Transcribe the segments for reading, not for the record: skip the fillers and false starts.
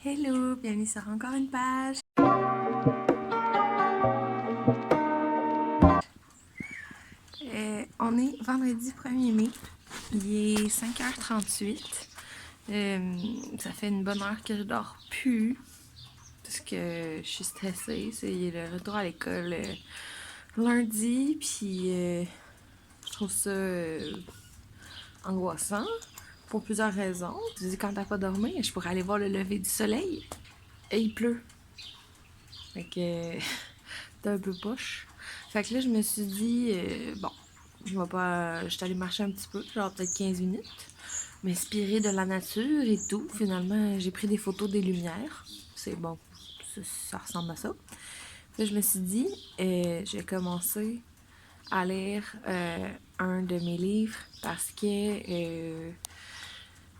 Hello, bienvenue sur encore une page. On est vendredi 1er mai, il est 5h38. Ça fait une bonne heure que je dors plus parce que je suis stressée. C'est le retour à l'école lundi, puis je trouve ça angoissant pour plusieurs raisons. Je dis quand t'as pas dormi, je pourrais aller voir le lever du soleil et il pleut. Fait que t'es un peu poche. Fait que là, je me suis dit, bon, je suis allée marcher un petit peu, genre peut-être 15 minutes, m'inspirer de la nature et tout. Finalement, j'ai pris des photos des lumières. C'est bon, ça ressemble à ça. Là, je me suis dit, je vais commencer à lire un de mes livres parce que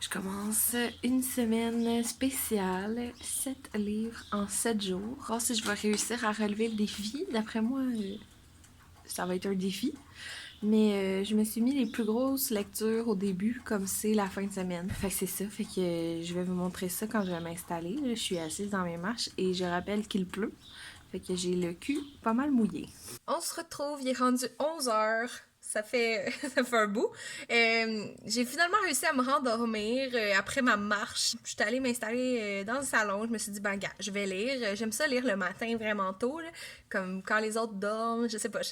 je commence une semaine spéciale, 7 livres en 7 jours. Voir si je vais réussir à relever le défi. D'après moi, ça va être un défi. Mais je me suis mis les plus grosses lectures au début, comme c'est la fin de semaine. Fait que c'est ça, fait que je vais vous montrer ça quand je vais m'installer. Là, je suis assise dans mes marches et je rappelle qu'il pleut. Fait que j'ai le cul pas mal mouillé. On se retrouve, il est rendu 11h. Ça fait un bout. J'ai finalement réussi à me rendormir après ma marche. Je suis allée m'installer dans le salon. Je me suis dit, ben, gars, je vais lire. J'aime ça lire le matin vraiment tôt, là, comme quand les autres dorment. Je sais pas,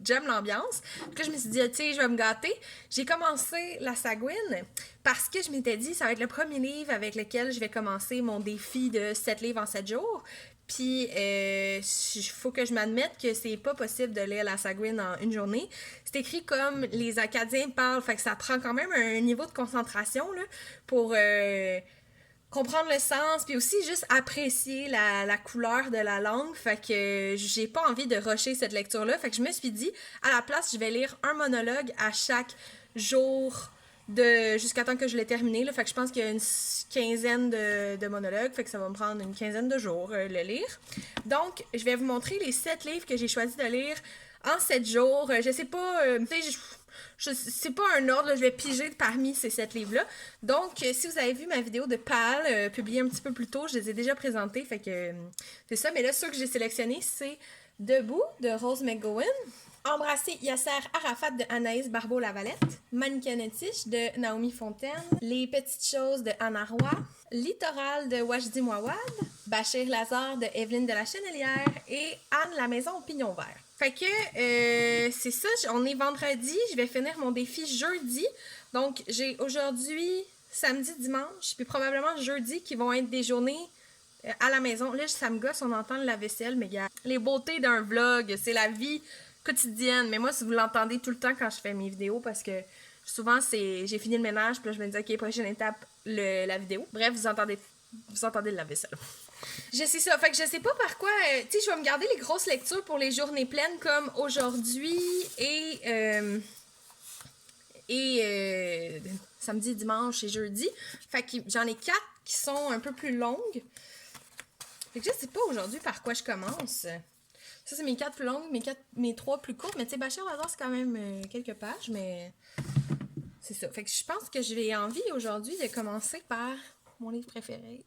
j'aime l'ambiance. Donc là, je me suis dit, tu sais, je vais me gâter. J'ai commencé la Sagouine parce que je m'étais dit, ça va être le premier livre avec lequel je vais commencer mon défi de 7 livres en 7 jours. Puis, il faut que je m'admette que c'est pas possible de lire la Sagouine en une journée. C'est écrit comme les Acadiens parlent, fait que ça prend quand même un niveau de concentration là, pour comprendre le sens, puis aussi juste apprécier la couleur de la langue. Fait que j'ai pas envie de rusher cette lecture-là. Fait que je me suis dit, à la place, je vais lire un monologue à chaque jour jusqu'à temps que je l'ai terminé. Là. Fait que je pense qu'il y a une quinzaine de monologues. Fait que ça va me prendre une quinzaine de jours le lire. Donc, je vais vous montrer les 7 livres que j'ai choisi de lire en 7 jours. Je sais pas, c'est pas un ordre, là, je vais piger parmi ces 7 livres-là. Donc, si vous avez vu ma vidéo de PAL, publiée un petit peu plus tôt, je les ai déjà présentés, fait que c'est ça. Mais là, ceux que j'ai sélectionnés, c'est Debout de Rose McGowan, Embrasser Yasser Arafat de Anaïs Barbeau-Lavalette, Mannequinetiche de Naomi Fontaine, Les petites choses de Anna Roy, Littoral de Wajdi Mouawad, Bachir Lazare de Evelyne de la Chenelière et Anne la maison au pignon vert. Fait que c'est ça, on est vendredi, je vais finir mon défi jeudi. Donc j'ai aujourd'hui, samedi, dimanche, puis probablement jeudi qui vont être des journées à la maison. Là, ça me gosse, on entend le lave-vaisselle, mais il y a les beautés d'un vlog, c'est la vie quotidienne. Mais moi, si vous l'entendez tout le temps quand je fais mes vidéos, parce que souvent, j'ai fini le ménage, puis là, je me dis, OK, prochaine étape, la vidéo. Bref, vous entendez le lave-vaisselle. Je sais ça. Fait que je sais pas par quoi. Tu sais, je vais me garder les grosses lectures pour les journées pleines comme aujourd'hui et samedi, dimanche et jeudi. Fait que j'en ai 4 qui sont un peu plus longues. Fait que je sais pas aujourd'hui par quoi je commence. Ça, c'est mes 4 plus longues, mes 3 plus courtes. Mais tu sais, Bachir Lazare, c'est quand même quelques pages, mais c'est ça. Fait que je pense que j'ai envie aujourd'hui de commencer par mon livre préféré.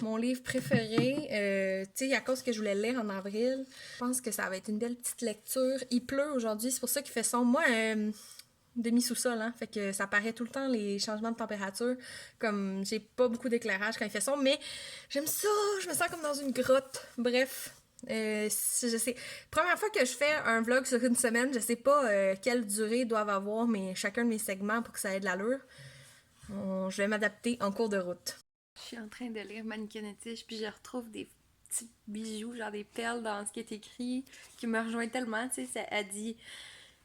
Mon livre préféré, tu sais, à cause que je voulais le lire en avril, je pense que ça va être une belle petite lecture. Il pleut aujourd'hui, c'est pour ça qu'il fait sombre. Moi, demi-sous-sol, hein, fait que ça paraît tout le temps les changements de température. Comme j'ai pas beaucoup d'éclairage quand il fait sombre, mais j'aime ça, je me sens comme dans une grotte. Bref, je sais. Première fois que je fais un vlog sur une semaine, je sais pas quelle durée doivent avoir chacun de mes segments pour que ça ait de l'allure. Je vais m'adapter en cours de route. Je suis en train de lire Mannequinetiche, puis je retrouve des petits bijoux, genre des perles dans ce qui est écrit, qui me rejoint tellement. Tu sais, elle dit: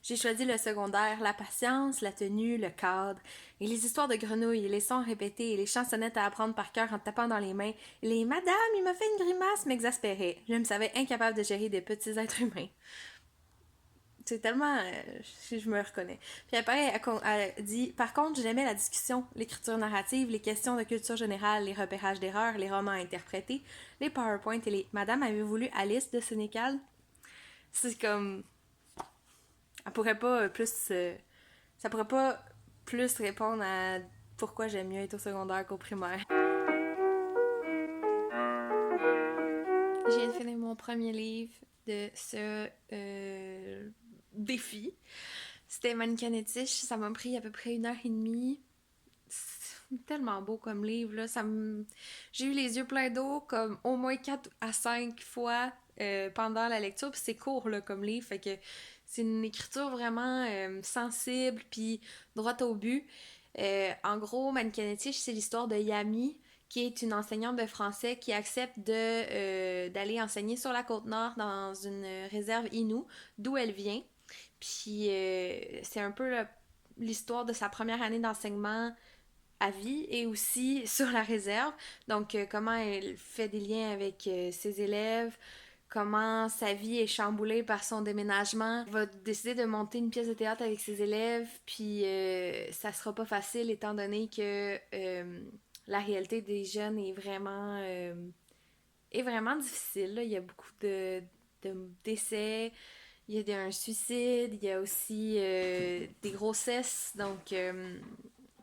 j'ai choisi le secondaire, la patience, la tenue, le cadre, et les histoires de grenouilles, et les sons répétés, et les chansonnettes à apprendre par cœur en tapant dans les mains, et les madame, il m'a fait une grimace, m'exaspérait. Je me savais incapable de gérer des petits êtres humains. C'est tellement. Je me reconnais. Puis après, elle dit: par contre, j'aimais la discussion, l'écriture narrative, les questions de culture générale, les repérages d'erreurs, les romans interprétés, les PowerPoint et les Madame, avez-vous lu Alice de Sénécal? C'est comme. Elle pourrait pas plus. Ça pourrait pas plus répondre à pourquoi j'aime mieux être au secondaire qu'au primaire. Je viens de finir mon premier livre de ce défi. C'était Mannequin et Tiche. Ça m'a pris à peu près 1 heure et demie. C'est tellement beau comme livre, là. J'ai eu les yeux pleins d'eau comme au moins 4 à 5 fois pendant la lecture. Puis c'est court, là, comme livre. Fait que c'est une écriture vraiment sensible puis droite au but. En gros, Mannequin et Tiche, c'est l'histoire de Yami, qui est une enseignante de français qui accepte d'aller enseigner sur la Côte-Nord dans une réserve Innu, d'où elle vient. Puis c'est un peu l'histoire de sa première année d'enseignement à vie et aussi sur la réserve. Donc, comment elle fait des liens avec ses élèves, comment sa vie est chamboulée par son déménagement. Elle va décider de monter une pièce de théâtre avec ses élèves, puis ça sera pas facile étant donné que la réalité des jeunes est vraiment difficile. Là. Il y a beaucoup de décès, il y a un suicide, il y a aussi des grossesses, donc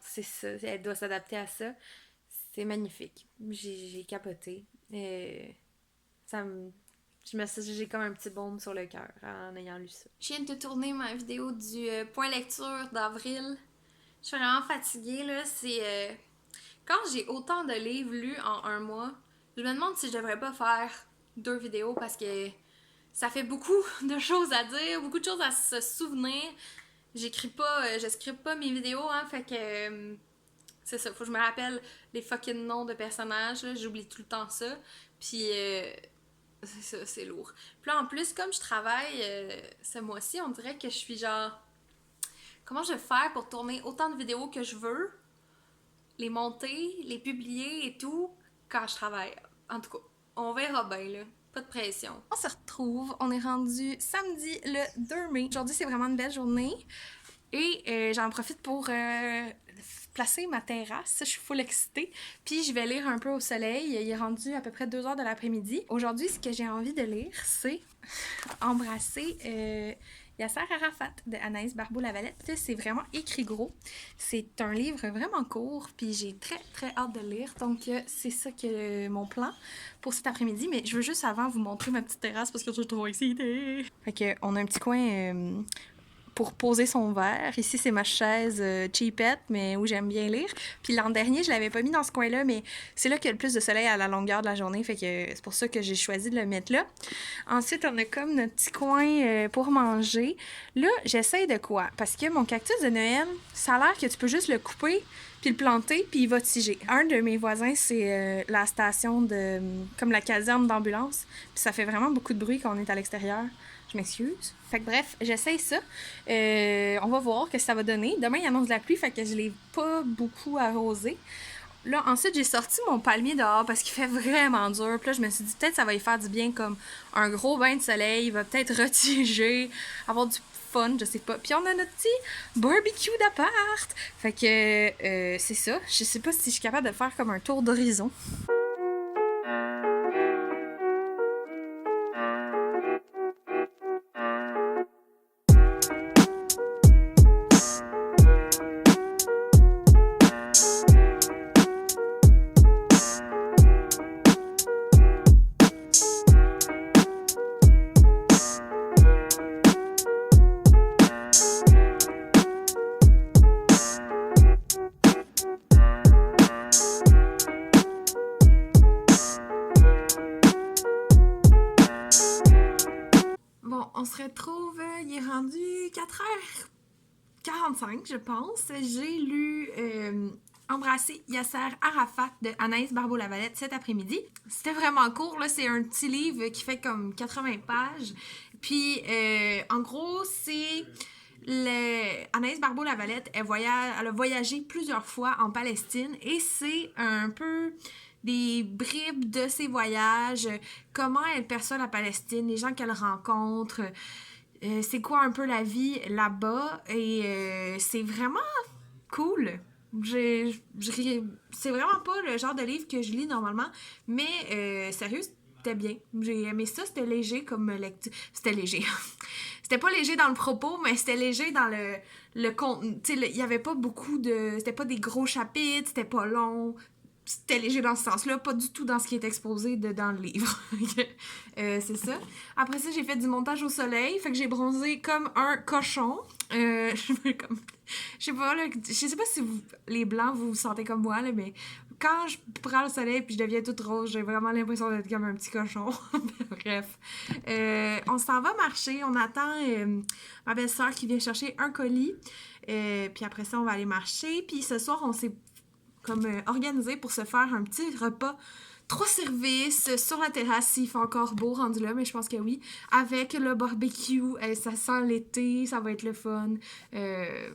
c'est ça, elle doit s'adapter à ça. C'est magnifique. J'ai capoté. Ça me... J'ai comme un petit baume sur le cœur en ayant lu ça. Je viens de te tourner ma vidéo du point lecture d'avril. Je suis vraiment fatiguée, là. Quand j'ai autant de livres lus en un mois, je me demande si je devrais pas faire 2 vidéos parce que ça fait beaucoup de choses à dire, beaucoup de choses à se souvenir. Je scribe pas mes vidéos, hein, fait que c'est ça, faut que je me rappelle les fucking noms de personnages, là, j'oublie tout le temps ça. Puis c'est ça, c'est lourd. Puis là, en plus, comme je travaille ce mois-ci, on dirait que je suis genre... Comment je vais faire pour tourner autant de vidéos que je veux, les monter, les publier et tout, quand je travaille? En tout cas, on verra bien, là. Pas de pression. On se retrouve, on est rendu samedi le 2 mai. Aujourd'hui, c'est vraiment une belle journée. Et j'en profite pour placer ma terrasse. Je suis full excitée. Puis je vais lire un peu au soleil. Il est rendu à peu près 2 heures de l'après-midi. Aujourd'hui, ce que j'ai envie de lire, c'est Embrasser Yasser Arafat de Anaïs Barbeau-Lavalette. C'est vraiment écrit gros. C'est un livre vraiment court, puis j'ai très très hâte de le lire. Donc c'est ça que mon plan pour cet après-midi. Mais je veux juste avant vous montrer ma petite terrasse parce que je suis trop excitée. Fait que on a un petit coin pour poser son verre. Ici, c'est ma chaise cheapette, mais où j'aime bien lire. Puis l'an dernier, je l'avais pas mis dans ce coin-là, mais c'est là qu'il y a le plus de soleil à la longueur de la journée, fait que c'est pour ça que j'ai choisi de le mettre là. Ensuite, on a comme notre petit coin pour manger. Là, j'essaye de quoi? Parce que mon cactus de Noël, ça a l'air que tu peux juste le couper puis le planter, puis il va tiger. Un de mes voisins, c'est la station de... comme la caserne d'ambulance, puis ça fait vraiment beaucoup de bruit quand on est à l'extérieur. Je m'excuse. Fait que bref, j'essaye ça. On va voir ce que ça va donner. Demain, il annonce de la pluie, fait que je l'ai pas beaucoup arrosé. Là, ensuite, j'ai sorti mon palmier dehors parce qu'il fait vraiment dur. Puis là, je me suis dit, peut-être ça va y faire du bien comme un gros bain de soleil. Il va peut-être retiger, avoir du fun, je sais pas. Puis on a notre petit barbecue d'appart. Fait que c'est ça. Je sais pas si je suis capable de faire comme un tour d'horizon. On se retrouve, il est rendu 4h45, je pense. J'ai lu Embrasser Yasser Arafat de Anaïs Barbeau-Lavalette cet après-midi. C'était vraiment court, là, c'est un petit livre qui fait comme 80 pages. Puis, en gros, c'est... Anaïs Barbeau-Lavalette, elle a voyagé plusieurs fois en Palestine et c'est un peu des bribes de ses voyages, comment elle perçoit la Palestine, les gens qu'elle rencontre, c'est quoi un peu la vie là-bas et c'est vraiment cool. C'est vraiment pas le genre de livre que je lis normalement, mais sérieux, c'était bien. J'ai aimé ça, c'était léger comme lecture. C'était léger. C'était pas léger dans le propos, mais c'était léger dans le contenu. Tu sais, il y avait pas beaucoup de... C'était pas des gros chapitres, c'était pas long. c'était léger dans ce sens-là, pas du tout dans ce qui est exposé dans le livre. C'est ça. Après ça, j'ai fait du montage au soleil, fait que j'ai bronzé comme un cochon. Je sais pas, là, je sais pas si les blancs, vous vous sentez comme moi, là, mais quand je prends le soleil puis je deviens toute rose, j'ai vraiment l'impression d'être comme un petit cochon. Bref. On s'en va marcher, on attend ma belle-sœur qui vient chercher un colis. Puis après ça, on va aller marcher. Puis ce soir, on s'est comme organisé pour se faire un petit repas 3 services sur la terrasse, il fait encore beau rendu là, mais je pense que oui. Avec le barbecue, ça sent l'été, ça va être le fun. C'est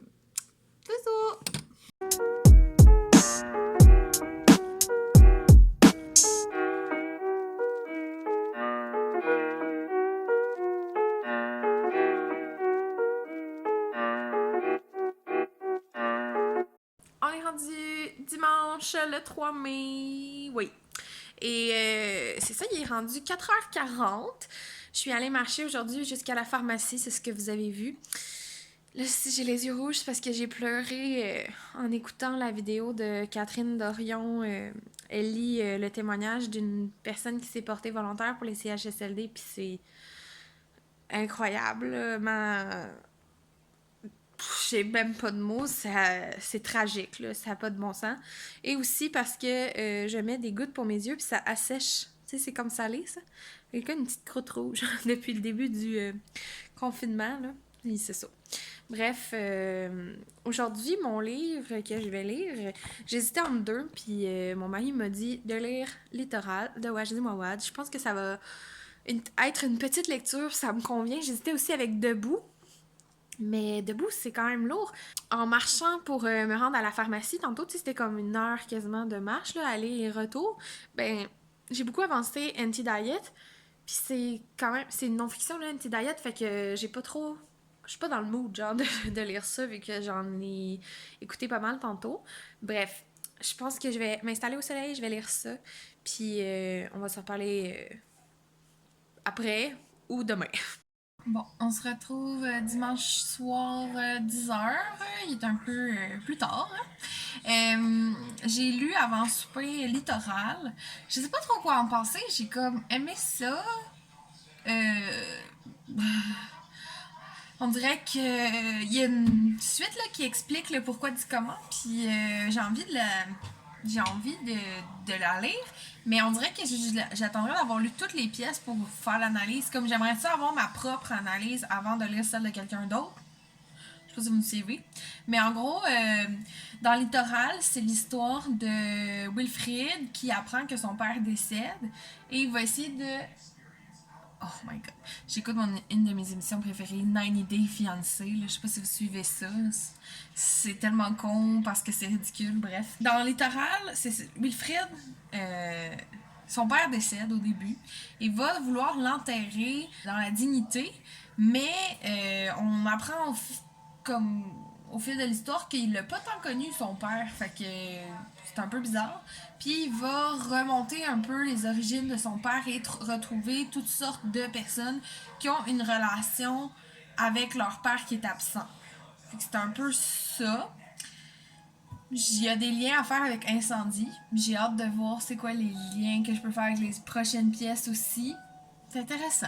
ça! On est rendu dimanche le 3 mai. Oui. Et c'est ça, il est rendu 4h40. Je suis allée marcher aujourd'hui jusqu'à la pharmacie, c'est ce que vous avez vu. Là, si j'ai les yeux rouges, c'est parce que j'ai pleuré en écoutant la vidéo de Catherine Dorion. Elle lit le témoignage d'une personne qui s'est portée volontaire pour les CHSLD, puis c'est incroyable. J'ai même pas de mots, c'est tragique, là, ça n'a pas de bon sens. Et aussi parce que je mets des gouttes pour mes yeux, puis ça assèche. Tu sais, c'est comme salé, ça. J'ai comme une petite croûte rouge depuis le début du confinement, là. Et c'est ça. Bref, aujourd'hui, mon livre que je vais lire, j'hésitais entre deux, puis mon mari m'a dit de lire Littoral de Wajdi Mouawad. Je pense que ça va être une petite lecture, ça me convient. J'hésitais aussi avec Debout, mais Debout, c'est quand même lourd. En marchant pour me rendre à la pharmacie, tantôt, tu sais, c'était comme 1 heure quasiment de marche, là, aller et retour. Ben, j'ai beaucoup avancé Anti-Diet, puis c'est quand même, c'est une non-fiction, là, Anti-Diet, fait que j'ai pas trop... Je suis pas dans le mood, genre, de lire ça, vu que j'en ai écouté pas mal tantôt. Bref, je pense que je vais m'installer au soleil, je vais lire ça, puis on va s'en parler après ou demain. Bon, on se retrouve dimanche soir 10h. Il est un peu plus tard. J'ai lu avant souper Littoral. Je sais pas trop quoi en penser. J'ai comme aimé ça. Euh, on dirait que il y a une suite là, qui explique le pourquoi du comment. Puis j'ai envie de la lire. Mais on dirait que j'attendrais d'avoir lu toutes les pièces pour faire l'analyse. Comme j'aimerais ça avoir ma propre analyse avant de lire celle de quelqu'un d'autre. Je sais pas si vous me suivez. Mais en gros, dans Littoral, c'est l'histoire de Wilfrid qui apprend que son père décède. Et il va essayer de... Oh my god. J'écoute une de mes émissions préférées, 90 Day Fiancé. Là. Je sais pas si vous suivez ça. C'est tellement con parce que c'est ridicule. Bref. Dans Littoral, c'est Wilfrid, son père décède au début. Il va vouloir l'enterrer dans la dignité, mais on apprend comme au fil de l'histoire qu'il n'a pas tant connu son père. Fait que c'est un peu bizarre. Puis il va remonter un peu les origines de son père et retrouver toutes sortes de personnes qui ont une relation avec leur père qui est absent. Fait que c'est un peu ça. Il y a des liens à faire avec Incendie. J'ai hâte de voir c'est quoi les liens que je peux faire avec les prochaines pièces aussi. C'est intéressant.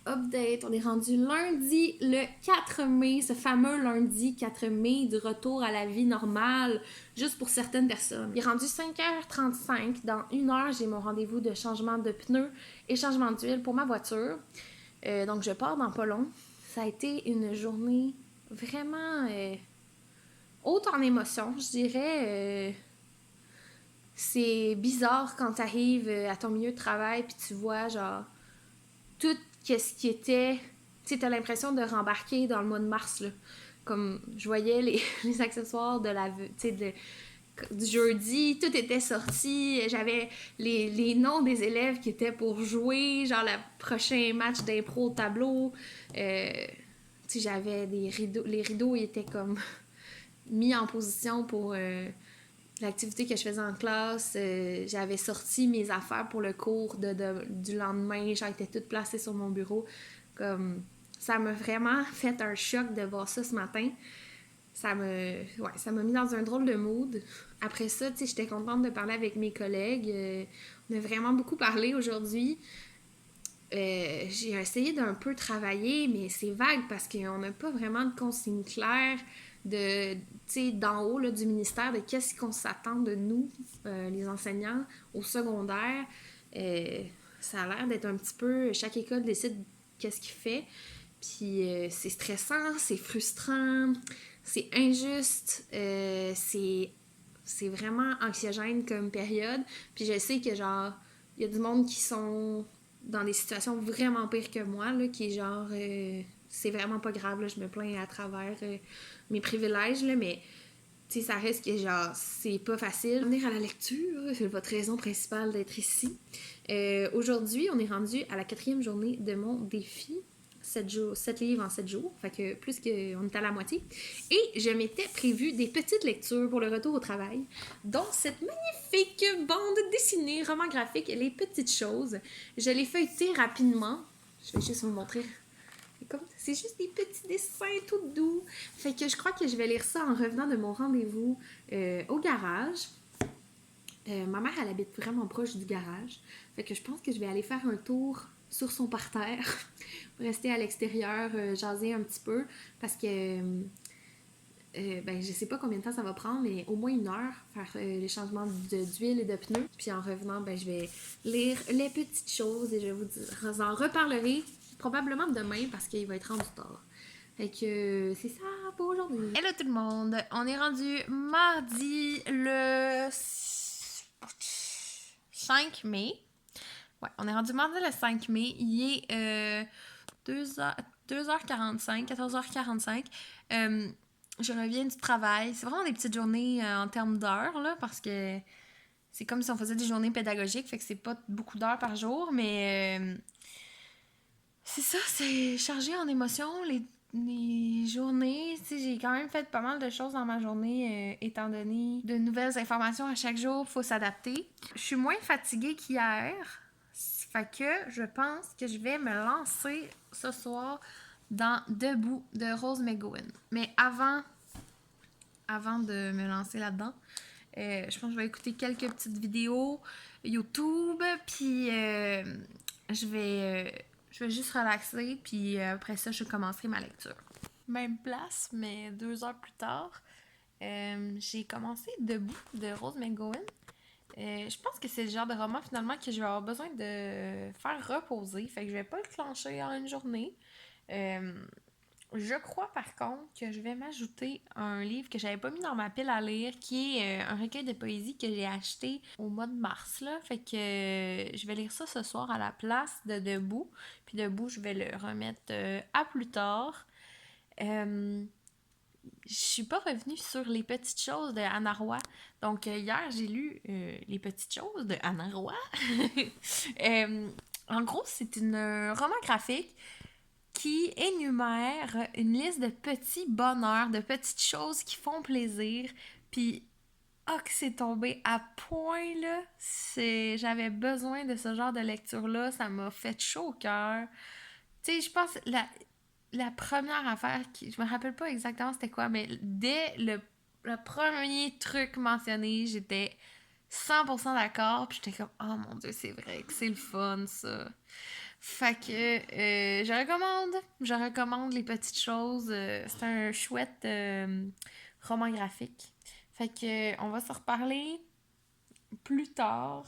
Update, on est rendu lundi le 4 mai, ce fameux lundi 4 mai du retour à la vie normale, juste pour certaines personnes. Il est rendu 5h35, dans 1 heure, j'ai mon rendez-vous de changement de pneus et changement d'huile pour ma voiture. Donc je pars dans pas long. Ça a été une journée vraiment haute en émotions, je dirais. C'est bizarre quand t'arrives à ton milieu de travail puis tu vois genre tout ce qui était... Tu sais, t'as l'impression de rembarquer dans le mois de mars, là. Comme, je voyais les accessoires de la... Tu sais, du jeudi, tout était sorti. J'avais les noms des élèves qui étaient pour jouer, genre le prochain match d'impro au tableau. Tu sais, j'avais des rideaux... Les rideaux, ils étaient comme mis en position pour... l'activité que je faisais en classe, j'avais sorti mes affaires pour le cours du lendemain, genre étaient toutes placées sur mon bureau. Comme ça m'a vraiment fait un choc de voir ça ce matin. ça m'a mis dans un drôle de mood. Après ça, tu sais, j'étais contente de parler avec mes collègues. On a vraiment beaucoup parlé aujourd'hui. J'ai essayé d'un peu travailler, mais c'est vague parce qu'on n'a pas vraiment de consignes claires de, tu sais, d'en haut là, du ministère de qu'est-ce qu'on s'attend de nous, les enseignants, au secondaire. Euh, Ça a l'air d'être un petit peu... Chaque école décide qu'est-ce qu'il fait. Puis c'est stressant, c'est frustrant, c'est injuste, c'est vraiment anxiogène comme période. Puis je sais que genre, il y a du monde qui sont dans des situations vraiment pires que moi, là, qui est genre, c'est vraiment pas grave, là, je me plains à travers mes privilèges, là, mais tu sais, ça reste que genre, c'est pas facile. Venir à la lecture, c'est votre raison principale d'être ici. Aujourd'hui, on est rendu à la 4e journée de mon défi. 7 livres en 7 jours, fait que plus qu'on est à la moitié. Et je m'étais prévu des petites lectures pour le retour au travail, dont cette magnifique bande dessinée, roman graphique, Les Petites Choses. Je l'ai feuilleté rapidement. Je vais juste vous montrer. C'est juste des petits dessins tout doux. Fait que je crois que je vais lire ça en revenant de mon rendez-vous au garage. Ma mère, elle habite vraiment proche du garage. Fait que je pense que je vais aller faire un tour sur son parterre. Rester à l'extérieur, jaser un petit peu. Parce que, ben, je sais pas combien de temps ça va prendre, mais au moins 1 heure, faire les changements d'huile et de pneus. Puis en revenant, ben, je vais lire Les Petites Choses et je vous en reparlerai probablement demain parce qu'il va être rendu tard. Fait que c'est ça pour aujourd'hui. Hello tout le monde! On est rendu mardi le 5 mai. Ouais, on est rendu mardi le 5 mai. Il est 2h45, 14h45. Je reviens du travail. C'est vraiment des petites journées en termes d'heures, là, parce que c'est comme si on faisait des journées pédagogiques, fait que c'est pas beaucoup d'heures par jour, mais c'est ça, c'est chargé en émotions, les journées. Tu sais, j'ai quand même fait pas mal de choses dans ma journée, étant donné de nouvelles informations à chaque jour, faut s'adapter. Je suis moins fatiguée qu'hier, fait que je pense que je vais me lancer ce soir dans Debout de Rose McGowan. Mais avant de me lancer là-dedans, je pense que je vais écouter quelques petites vidéos YouTube, puis je vais juste relaxer, puis après ça, je commencerai ma lecture. Même place, mais 2 heures plus tard, j'ai commencé Debout de Rose McGowan. Je pense que c'est le genre de roman finalement que je vais avoir besoin de faire reposer, fait que je vais pas le clencher en une journée. Je crois par contre que je vais m'ajouter un livre que j'avais pas mis dans ma pile à lire, qui est un recueil de poésie que j'ai acheté au mois de mars, là. Fait que je vais lire ça ce soir à la place de Debout. Puis Debout, je vais le remettre à plus tard. Je suis pas revenue sur Les Petites Choses de Anna Roy. Donc hier, j'ai lu Les Petites Choses de Anna Roy. En gros, c'est une roman graphique qui énumère une liste de petits bonheurs, de petites choses qui font plaisir. Puis, que c'est tombé à point, là. J'avais besoin de ce genre de lecture-là. Ça m'a fait chaud au cœur. Tu sais, je pense la première affaire, je me rappelle pas exactement c'était quoi, mais dès le premier truc mentionné, j'étais 100% d'accord. Puis j'étais comme, oh mon Dieu, c'est vrai que c'est le fun, ça. Fait que je recommande Les Petites Choses. C'est un chouette roman graphique. Fait que on va se reparler plus tard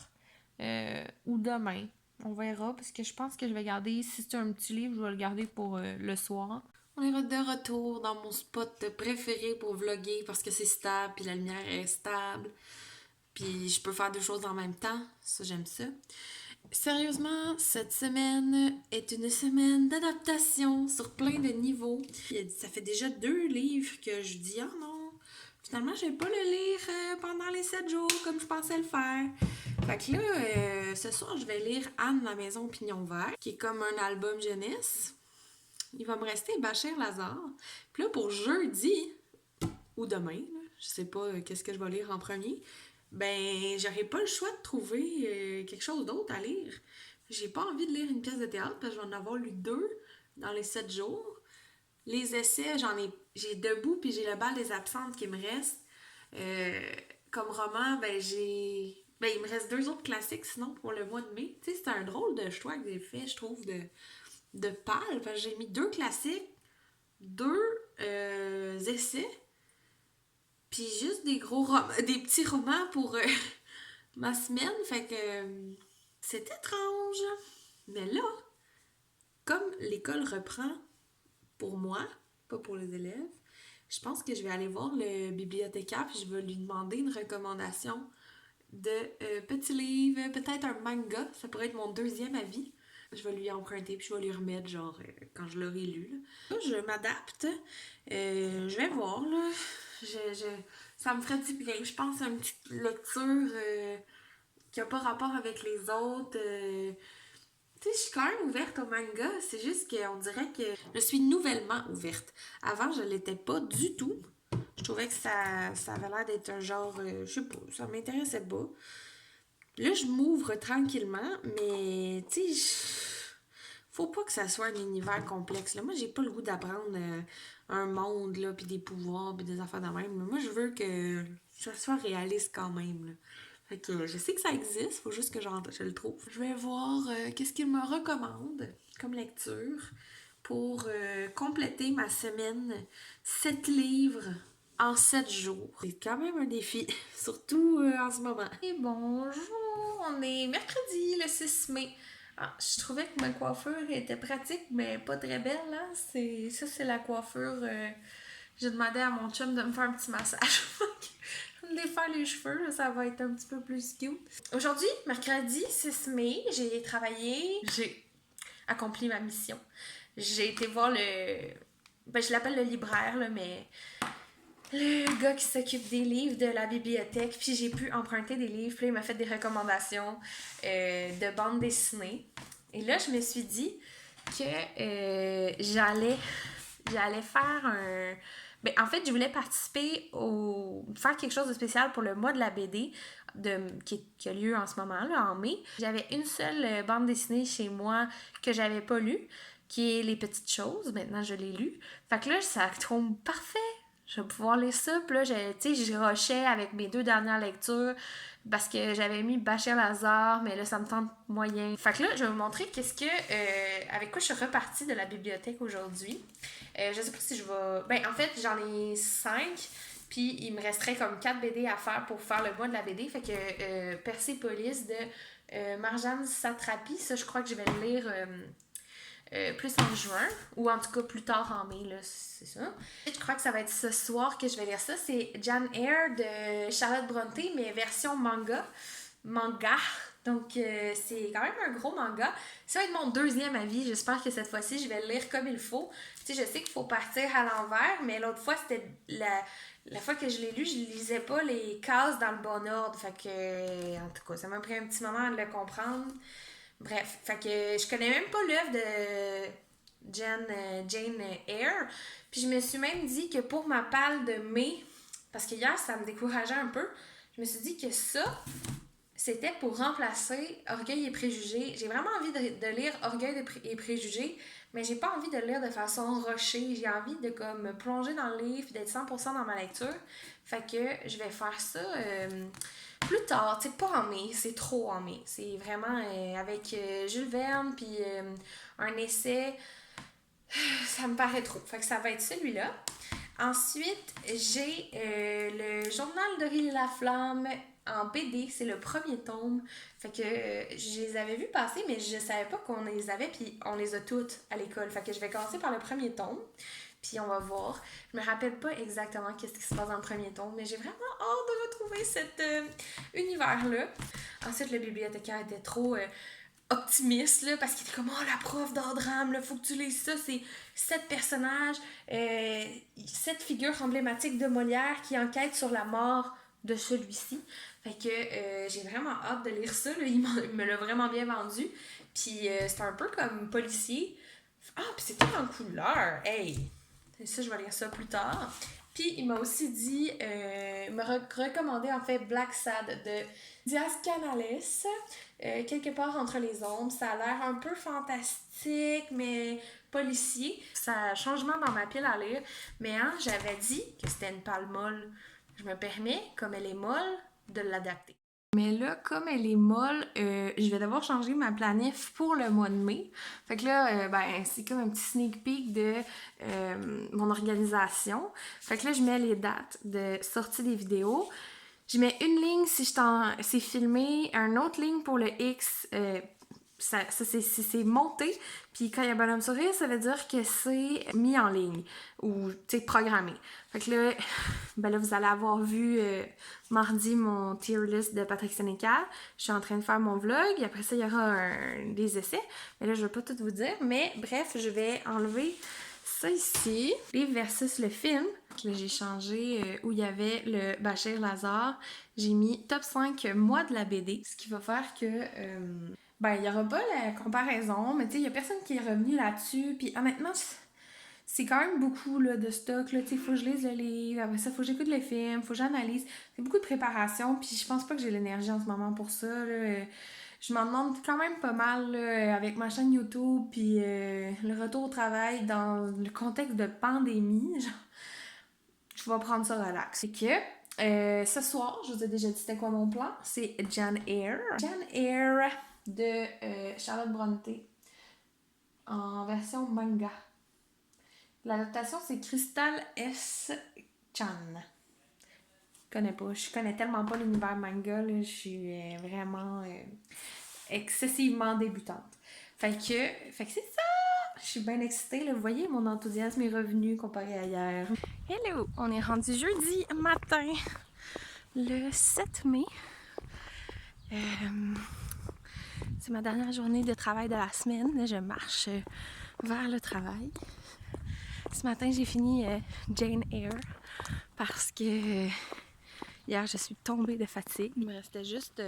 ou demain. On verra parce que je pense que je vais garder, si c'est un petit livre, je vais le garder pour le soir. On est de retour dans mon spot préféré pour vlogger parce que c'est stable, puis la lumière est stable. Puis je peux faire 2 choses en même temps. Ça, j'aime ça. Sérieusement, cette semaine est une semaine d'adaptation sur plein de niveaux. Ça fait déjà 2 livres que je dis « Ah non, finalement, je vais pas le lire pendant les 7 jours comme je pensais le faire. » Fait que là, ce soir, je vais lire Anne, la maison au pignon vert, qui est comme un album jeunesse. Il va me rester Bachir Lazare. Puis là, pour jeudi, ou demain, là, je sais pas qu'est-ce que je vais lire en premier, ben, j'aurais pas le choix de trouver quelque chose d'autre à lire. J'ai pas envie de lire une pièce de théâtre parce que je vais en avoir lu 2 dans les 7 jours. Les essais, j'ai Debout puis j'ai Le bal des absentes qui me reste. Comme roman, il me reste 2 autres classiques sinon pour le mois de mai. Tu sais, c'est un drôle de choix que j'ai fait, je trouve, de pâle. Parce que j'ai mis 2 classiques, 2 essais, puis juste des petits romans pour ma semaine. Fait que c'est étrange. Mais là, comme l'école reprend pour moi, pas pour les élèves, je pense que je vais aller voir le bibliothécaire puis je vais lui demander une recommandation de petits livres, peut-être un manga. Ça pourrait être mon 2e avis. Je vais lui emprunter puis je vais lui remettre genre quand je l'aurai lu. Là, je m'adapte. Je vais voir là. Ça me ferait du bien. Je pense à une petite lecture qui n'a pas rapport avec les autres. Tu sais, je suis quand même ouverte au manga. C'est juste qu'on dirait que je suis nouvellement ouverte. Avant, je l'étais pas du tout. Je trouvais que ça avait l'air d'être un genre... je sais pas, ça m'intéressait pas. Là, je m'ouvre tranquillement, mais tu sais, faut pas que ça soit un univers complexe. Là. Moi, j'ai pas le goût d'apprendre un monde, là, puis des pouvoirs, puis des affaires de même. Moi, je veux que ça soit réaliste quand même. Là. Fait que je sais que ça existe, faut juste que je le trouve. Je vais voir qu'est-ce qu'il me recommande comme lecture pour compléter ma semaine 7 livres en 7 jours. C'est quand même un défi, surtout en ce moment. Et bonjour, on est mercredi le 6 mai. Ah, je trouvais que ma coiffure était pratique, mais pas très belle. Hein? C'est la coiffure. J'ai demandé à mon chum de me faire un petit massage. De me défaire les cheveux, là, ça va être un petit peu plus cute. Aujourd'hui, mercredi 6 mai, j'ai travaillé. J'ai accompli ma mission. J'ai été voir je l'appelle le libraire, là, mais le gars qui s'occupe des livres de la bibliothèque, puis j'ai pu emprunter des livres, puis il m'a fait des recommandations de bandes dessinées. Et là, je me suis dit que j'allais faire un... en fait, je voulais faire quelque chose de spécial pour le mois de la BD qui a lieu en ce moment, là, en mai. J'avais une seule bande dessinée chez moi que j'avais pas lue, qui est Les Petites Choses. Maintenant, je l'ai lue. Fait que là, ça tombe parfait. Je vais pouvoir lire ça. Puis là, je rushais avec mes 2 dernières lectures parce que j'avais mis Bachel Hazard, mais là, ça me tente moyen. Fait que là, je vais vous montrer avec quoi je suis repartie de la bibliothèque aujourd'hui. Je sais pas si je vais... en fait, j'en ai 5, puis il me resterait comme 4 BD à faire pour faire le mois de la BD. Fait que Persépolis de Marjane Satrapi, ça, je crois que je vais le lire... plus en juin, ou en tout cas plus tard en mai, là, c'est ça. Je crois que ça va être ce soir que je vais lire ça. C'est Jane Eyre de Charlotte Brontë, mais version manga. Donc, c'est quand même un gros manga. Ça va être mon 2e avis. J'espère que cette fois-ci, je vais le lire comme il faut. Tu sais, je sais qu'il faut partir à l'envers, mais l'autre fois, c'était la fois que je l'ai lu, je lisais pas les cases dans le bon ordre. Fait que, en tout cas, ça m'a pris un petit moment de le comprendre. Bref, fait que je connais même pas l'œuvre de Jane Eyre. Puis je me suis même dit que pour ma palle de mai, parce que hier ça me décourageait un peu, je me suis dit que ça, c'était pour remplacer Orgueil et Préjugés. J'ai vraiment envie de lire Orgueil et Préjugés, mais j'ai pas envie de le lire de façon rushée. J'ai envie de comme me plonger dans le livre et d'être 100% dans ma lecture. Fait que je vais faire ça plus tard, tu sais, pas en mai, c'est trop en mai. C'est vraiment avec Jules Verne, puis un essai, ça me paraît trop. Fait que ça va être celui-là. Ensuite, j'ai le Journal d'Aurélie Laflamme en BD, c'est le premier tome. Fait que je les avais vus passer, mais je savais pas qu'on les avait, puis on les a toutes à l'école. Fait que je vais commencer par le premier tome, puis on va voir. Je me rappelle pas exactement qu'est-ce qui se passe dans le premier tome, mais j'ai vraiment hâte de retrouver cet univers-là. Ensuite, le bibliothécaire était trop optimiste, là, parce qu'il était comme, oh, la prof d'Andram, là, faut que tu lises ça, c'est 7 personnages, 7 figures emblématiques de Molière qui enquêtent sur la mort de celui-ci. Fait que j'ai vraiment hâte de lire ça, là. Il me l'a vraiment bien vendu. Puis c'est un peu comme policier. Ah, puis c'est tout en couleur. Hey! Ça, je vais lire ça plus tard. Puis il m'a aussi dit, me recommandé en fait Black Sad de Diaz Canales, quelque part entre les ombres. Ça a l'air un peu fantastique, mais policier. Ça a un changement dans ma pile à lire. Mais hein, j'avais dit que c'était une palle molle. Je me permets, comme elle est molle, de l'adapter. Mais là, comme elle est molle, je vais devoir changer ma planif pour le mois de mai. Fait que là, c'est comme un petit sneak peek de mon organisation. Fait que là, je mets les dates de sortie des vidéos. Je mets une ligne si c'est filmé, une autre ligne pour le X, c'est monté, puis quand il y a un bonhomme sourire, ça veut dire que c'est mis en ligne ou programmé. Fait que là, là, vous allez avoir vu mardi mon tier list de Patrick Sénécal. Je suis en train de faire mon vlog, après ça, il y aura des essais. Mais là, je vais pas tout vous dire, mais bref, je vais enlever ça ici, livre versus le film. Là, j'ai changé où il y avait le Bachir Lazare. J'ai mis top 5 mois de la BD, ce qui va faire que il n'y aura pas la comparaison, mais tu sais, il n'y a personne qui est revenu là-dessus. Puis honnêtement, c'est quand même beaucoup là, de stock. Il faut que je lise le livre, après ça, il faut que j'écoute le film, il faut que j'analyse. C'est beaucoup de préparation, puis je pense pas que j'ai l'énergie en ce moment pour ça. Là. Je m'en demande quand même pas mal là, avec ma chaîne YouTube, puis le retour au travail dans le contexte de pandémie. Genre, je vais prendre ça relax. C'est que ce soir, je vous ai déjà dit c'était quoi mon plan. C'est Jane Eyre. Jane Eyre de Charlotte Brontë en version manga. L'adaptation, c'est Crystal S. Chan. Je connais tellement pas l'univers manga, là, je suis vraiment excessivement débutante. Fait que c'est ça! Je suis bien excitée, là. Vous voyez, mon enthousiasme est revenu comparé à hier. Hello! On est rendu jeudi matin, le 7 mai. C'est ma dernière journée de travail de la semaine. Je marche vers le travail. Ce matin, j'ai fini Jane Eyre parce que hier, je suis tombée de fatigue. Il me restait juste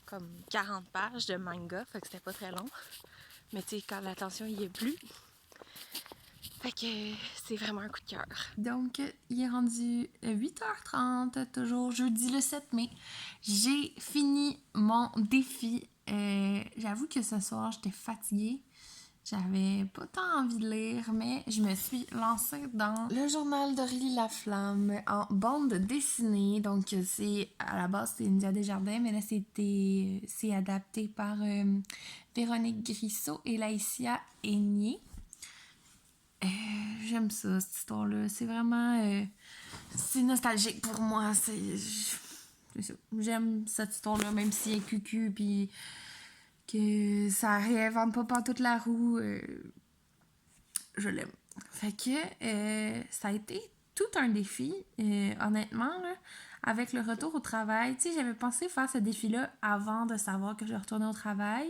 comme 40 pages de manga, fait que c'était pas très long. Mais tu sais, quand l'attention y est plus, fait que c'est vraiment un coup de cœur. Donc, il est rendu 8h30, toujours jeudi le 7 mai. J'ai fini mon défi. J'avoue que ce soir, j'étais fatiguée. J'avais pas tant envie de lire, mais je me suis lancée dans le journal d'Aurélie Laflamme en bande dessinée. Donc, à la base, c'est India Desjardins, mais là, c'est adapté par Véronique Grissot et Laïcia Aigné. J'aime ça, cette histoire-là. C'est vraiment... c'est nostalgique pour moi. C'est ça. J'aime cette histoire-là, même si elle est cucu, puis que ça réinvente pas toute la roue. Je l'aime. Fait que ça a été tout un défi, honnêtement, là, avec le retour au travail. Tu sais, j'avais pensé faire ce défi-là avant de savoir que je retournais au travail.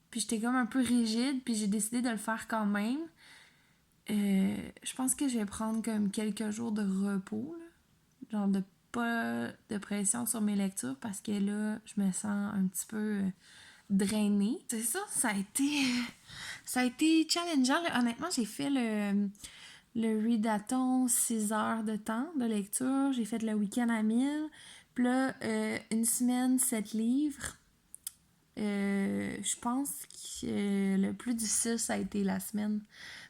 Puis j'étais comme un peu rigide, puis j'ai décidé de le faire quand même. Je pense que je vais prendre comme quelques jours de repos, là. Genre de pas de pression sur mes lectures parce que là, je me sens un petit peu drainée. C'est ça, ça a été challengeant. Là. Honnêtement, j'ai fait le readathon 6 heures de temps de lecture. J'ai fait le week-end à 1000. Puis là, une semaine, 7 livres. Je pense que le plus difficile, ça a été la semaine.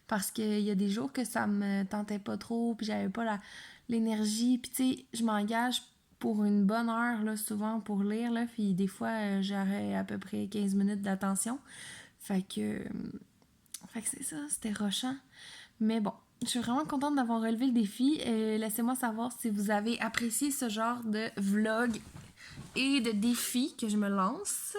Parce qu'il y a des jours que ça me tentait pas trop, puis j'avais pas l'énergie. Puis tu sais, je m'engage pour une bonne heure, là, souvent, pour lire, là, puis des fois, j'aurais à peu près 15 minutes d'attention. Fait que c'est ça, c'était rushant. Mais bon, je suis vraiment contente d'avoir relevé le défi. Laissez-moi savoir si vous avez apprécié ce genre de vlog et de défi que je me lance.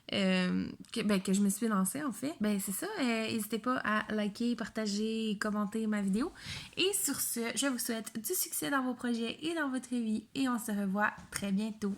Que je me suis lancée en fait. C'est ça, n'hésitez pas à liker, partager et commenter ma vidéo. Et sur ce, je vous souhaite du succès dans vos projets et dans votre vie et on se revoit très bientôt.